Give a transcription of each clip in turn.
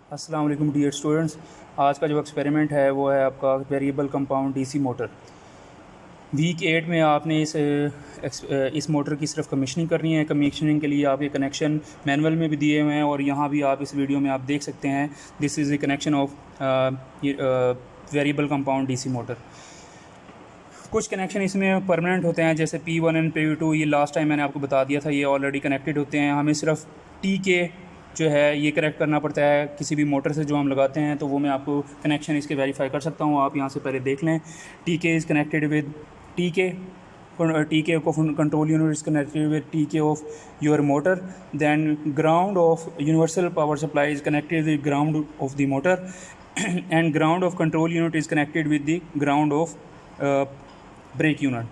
अस्सलाम वालेकुम dear students. आज का जो एक्सपेरिमेंट है वो है आपका variable compound DC motor. Week 8 में आपने इस मोटर की सिर्फ कमीशनिंग करनी है। कमीशनिंग के लिए आपके कनेक्शन मैनुअल में भी दिए हुए हैं और यहाँ भी आप इस वीडियो में आप देख सकते हैं। This is the connection of variable compound DC motor. कुछ कनेक्शन इसमें परमानेंट होते हैं, जैसे P1 एंड P2। ये लास्ट टाइम मैंने आपको बता दिया था, ये ऑलरेडी कनेक्टेड होते हैं। हमें सिर्फ TK जो है ये करेक्ट करना पड़ता है किसी भी मोटर से जो हम लगाते हैं, तो वो मैं आपको कनेक्शन इसके वेरीफाई कर सकता हूँ। आप यहाँ से पहले देख लें। TK is connected with TK को control unit is connected with TK of your motor. Then ground of universal power supply is connected with ground of the motor and ground of control unit is connected with the ground of brake unit.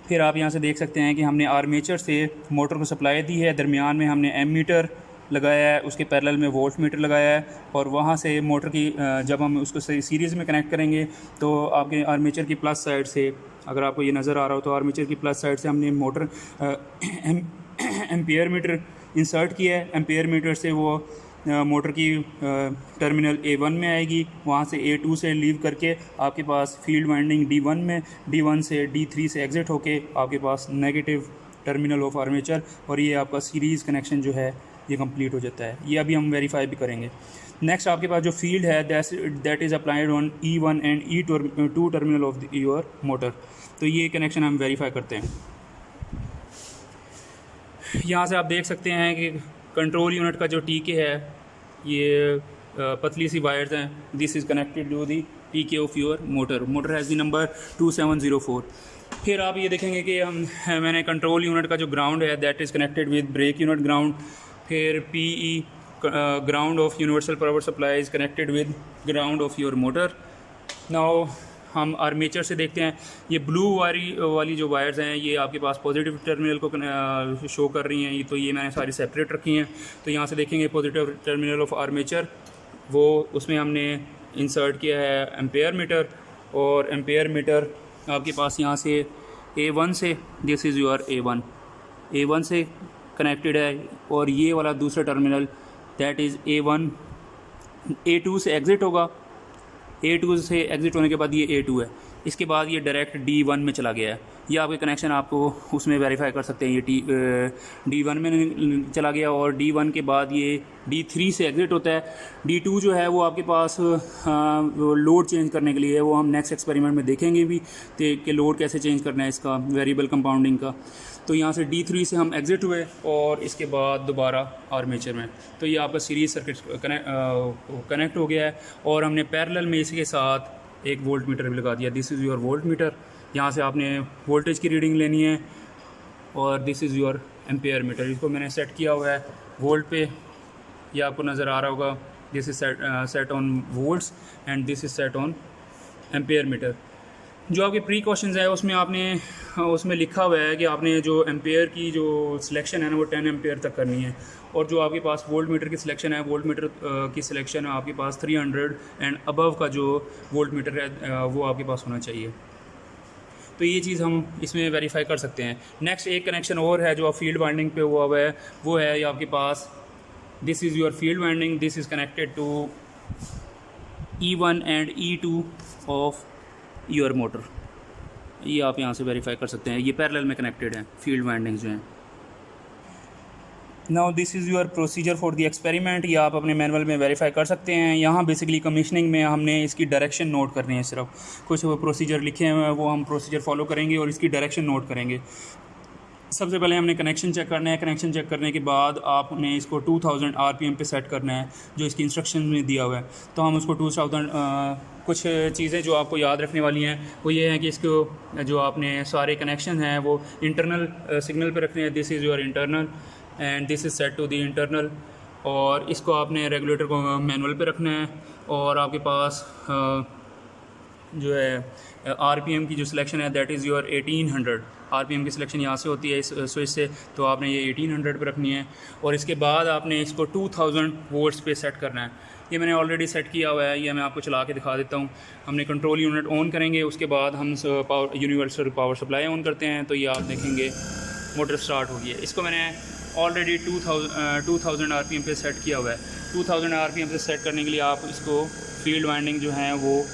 फिर आप यहाँ से देख सकते हैं कि हमने armature से मोटर को सप्लाई दी है। दरमियान में हमने एमीटर लगाया है, उसके पैरेलल में वोल्ट मीटर लगाया है, और वहाँ से मोटर की जब हम उसको सीरीज़ में कनेक्ट करेंगे तो आपके आर्मेचर की प्लस साइड से, अगर आपको ये नज़र आ रहा हो तो आर्मेचर की प्लस साइड से हमने मोटर एम्पेयर मीटर इंसर्ट किया है। एम्पेयर मीटर से वो मोटर की टर्मिनल A1 में आएगी, वहाँ से A2 से लीव करके आपके पास फील्ड वाइंडिंग D1 में, D1 से D3 से एग्ज़िट होके आपके पास नेगेटिव टर्मिनल ऑफ आर्मेचर, और ये आपका सीरीज़ कनेक्शन जो है ये कंप्लीट हो जाता है। ये अभी हम वेरीफाई भी करेंगे। नेक्स्ट आपके पास जो फील्ड है that is applied on E1 and E2 terminal of your motor. तो ये कनेक्शन हम वेरीफाई करते हैं। यहाँ से आप देख सकते हैं कि कंट्रोल यूनिट का जो TK है, ये पतली सी वायर्स हैं। This is connected to the TK of your motor. Motor has the number 2704। फिर आप ये देखेंगे कि मैंने कंट्रोल यूनिट का जो ग्राउंड है that is connected with brake unit ground. फिर PE ground of universal power supply is connected with ground of your motor. Now हम आर्मेचर से देखते हैं। ये ब्लू वाली जो वायर्स हैं ये आपके पास पॉजिटिव टर्मिनल को शो कर रही हैं, तो ये मैंने सारी सेपरेट रखी हैं। तो यहाँ से देखेंगे पॉजिटिव टर्मिनल ऑफ आर्मेचर, वो उसमें हमने इंसर्ट किया है एम्पेयर मीटर, और एम्पेयर मीटर आपके पास यहाँ से A1 से, दिस इज़ योर A1 से कनेक्टेड है, और ये वाला दूसरा टर्मिनल दैट इज़ A2 से एग्ज़िट होगा। A2 से एग्ज़िट होने के बाद ये A2 है, इसके बाद ये डायरेक्ट D1 में चला गया है। ये आपके कनेक्शन आपको उसमें वेरीफाई कर सकते हैं। ये D1 में चला गया, और D1 के बाद ये D3 से एग्ज़िट होता है। D2 जो है वो आपके पास लोड चेंज करने के लिए है, वो हम नेक्स्ट एक्सपेरिमेंट में देखेंगे भी कि लोड कैसे चेंज करना है इसका, वेरिएबल कंपाउंडिंग का। तो यहाँ से D3 से हम एग्ज़िट हुए और इसके बाद दोबारा आर्मेचर में। तो ये आपका सीरीज़ सर्किट कनेक्ट हो गया है, और हमने पैरेलल में इसके साथ एक वोल्ट मीटर भी लगा दिया। This is your volt meter. यहाँ से आपने वोल्टेज की रीडिंग लेनी है, और this is your ampere metre. इसको मैंने सेट किया हुआ है वोल्ट पे, ये आपको नज़र आ रहा होगा। This is set on volts and this is set on ampere metre. जो आपके प्रीकॉशंस है उसमें लिखा हुआ है कि आपने जो एम्पेयर की जो सिलेक्शन है ना वो 10 एम्पेयर तक करनी है, और जो आपके पास वोल्ट मीटर की सिलेक्शन है, वोल्ट मीटर की सिलेक्शन आपके पास 300 एंड अबव का जो वोल्ट मीटर है वो आपके पास होना चाहिए। तो ये चीज़ हम इसमें वेरीफाई कर सकते हैं। नेक्स्ट एक कनेक्शन और है जो फील्ड वाइंडिंग पे हुआ है, वो है ये आपके पास, this is your field winding. This is connected to E1 and E2 of your motor. ये आप यहाँ से वेरीफाई कर सकते हैं, ये पैरेलल में कनेक्टेड हैं फील्ड वाइंडिंग्स जो हैं। Now this is your procedure for the experiment. ये आप अपने मैनुअल में वेरीफाई कर सकते हैं। यहाँ बेसिकली कमीशनिंग में हमने इसकी डायरेक्शन नोट करनी है, सिर्फ कुछ वो प्रोसीजर लिखे हुए हैं वो हम प्रोसीजर फॉलो करेंगे और इसकी डायरेक्शन नोट करेंगे। सबसे पहले हमने कनेक्शन चेक करना है। कनेक्शन चेक करने के बाद आपने इसको 2000 RPM पे सेट करना है, जो इसकी इंस्ट्रक्शन में दिया हुआ है। तो हम उसको 2000 कुछ चीज़ें जो आपको याद रखने वाली हैं वो ये है कि इसको जो आपने सारे कनेक्शन हैं वो इंटरनल सिग्नल पे रखने हैं। This is your internal and this is set to the internal, और इसको आपने रेगुलेटर को मैनुअल पे रखना है। और आपके पास जो है RPM की जो सिलेक्शन है दैट इज़ योर 1800 RPM की सिलेक्शन यहाँ से होती है इस स्विच से, तो आपने ये 1800 पे रखनी है। और इसके बाद आपने इसको 2000 वोल्ट्स पे सेट करना है। ये मैंने ऑलरेडी सेट किया हुआ है, ये मैं आपको चला के दिखा देता हूँ। हमने कंट्रोल यूनिट ऑन करेंगे, उसके बाद हम यूनिवर्सल पावर सप्लाई ऑन करते हैं, तो ये आप देखेंगे मोटर स्टार्ट हो गई है। इसको मैंने ऑलरेडी 2000 RPM पे सेट किया हुआ है। 2000 आरपीएम पे सेट करने के लिए आप इसको फील्ड वाइंडिंग जो है वो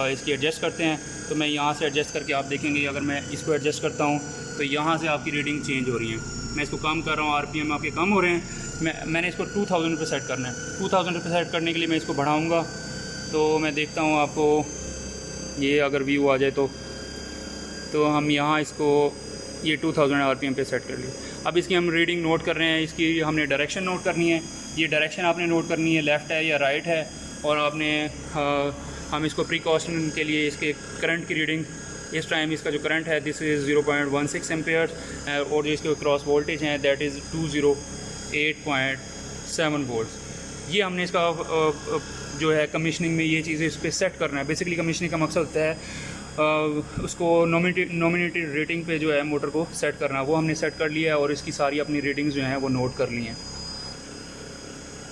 इसकी एडजस्ट करते हैं। तो मैं यहाँ से एडजस्ट करके आप देखेंगे, अगर मैं इसको एडजस्ट करता हूँ तो यहाँ से आपकी रीडिंग चेंज हो रही है। मैं इसको कम कर रहा हूँ, आरपीएम आपके कम हो रहे हैं। मैंने इसको 2000 पे सेट करना है। 2000 पे सेट करने के लिए मैं इसको बढ़ाऊँगा तो मैं देखता हूँ आपको ये अगर व्यू आ जाए तो हम यहाँ इसको ये 2000 आरपीएम पे सेट कर लिया। अब इसकी हम रीडिंग नोट कर रहे हैं, इसकी हमने डायरेक्शन नोट करनी है। ये डायरेक्शन आपने नोट करनी है, लेफ़्ट है या राइट है। और आपने हम इसको प्रिकॉशन के लिए इसके करंट की रीडिंग, इस टाइम इसका जो करंट है दिस इज़ 0.16 एम्पेयर और जो इसके क्रॉस वोल्टेज हैं दैट इज़ 208.7 वोल्ट। ये हमने इसका जो है कमीशनिंग में ये चीज़ें इस पर सेट करना है। बेसिकली कमीशनिंग का मकसद होता है उसको नॉमिनेटेड रेटिंग पे जो है मोटर को सेट करना। वो हमने सेट कर लिया है और इसकी सारी अपनी रेटिंग्स जो हैं वो नोट कर ली हैं।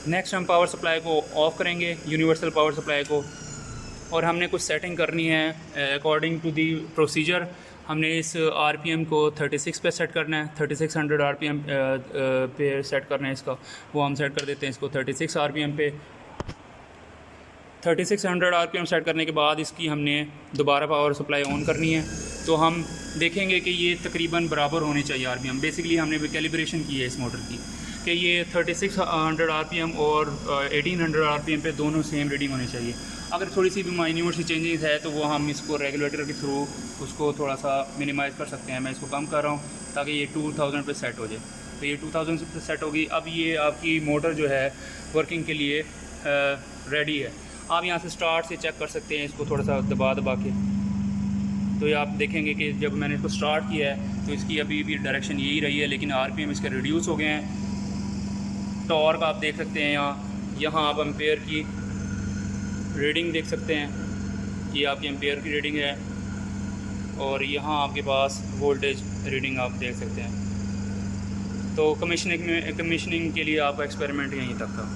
नेक्स्ट हम पावर सप्लाई को ऑफ़ करेंगे, यूनिवर्सल पावर सप्लाई को, और हमने कुछ सेटिंग करनी है अकॉर्डिंग टू दी प्रोसीजर। हमने इस आरपीएम को 36 पे सेट करना है, 3600 आरपीएम पे सेट करना है इसका। वो हम सेट कर देते हैं इसको 36 आरपीएम पे। 3600 आरपीएम सेट करने के बाद इसकी हमने दोबारा पावर सप्लाई ऑन करनी है। तो हम देखेंगे कि ये तकरीबन बराबर होने चाहिए आरपीएम। बेसिकली हमने भी कैलिब्रेशन की है इस मोटर की कि ये 3600 आरपीएम और 1800 आरपीएम पे दोनों सेम रीडिंग होनी चाहिए। अगर थोड़ी सी भी माइन्यूट सी चेंजेस है तो वो हम इसको रेगुलेटर के थ्रू उसको थोड़ा सा मिनिमाइज़ कर सकते हैं। मैं इसको कम कर रहा हूँ ताकि ये 2000 पे सेट हो जाए। तो ये 2000 पे सेट होगी। अब ये आपकी मोटर जो है वर्किंग के लिए रेडी है। आप यहाँ से स्टार्ट से चेक कर सकते हैं, इसको थोड़ा सा दबा के। तो ये आप देखेंगे कि जब मैंने इसको स्टार्ट किया है तो इसकी अभी भी डायरेक्शन यही रही है, लेकिन आरपीएम इसके रिड्यूस हो गए हैं। टॉर्क आप देख सकते हैं यहाँ आप एम्पेयर की रीडिंग देख सकते हैं, ये आपकी एम्पेयर की रीडिंग है। और यहाँ आपके पास वोल्टेज रीडिंग आप देख सकते हैं। तो कमीशनिंग के लिए आपका एक्सपेरिमेंट यहीं तक था।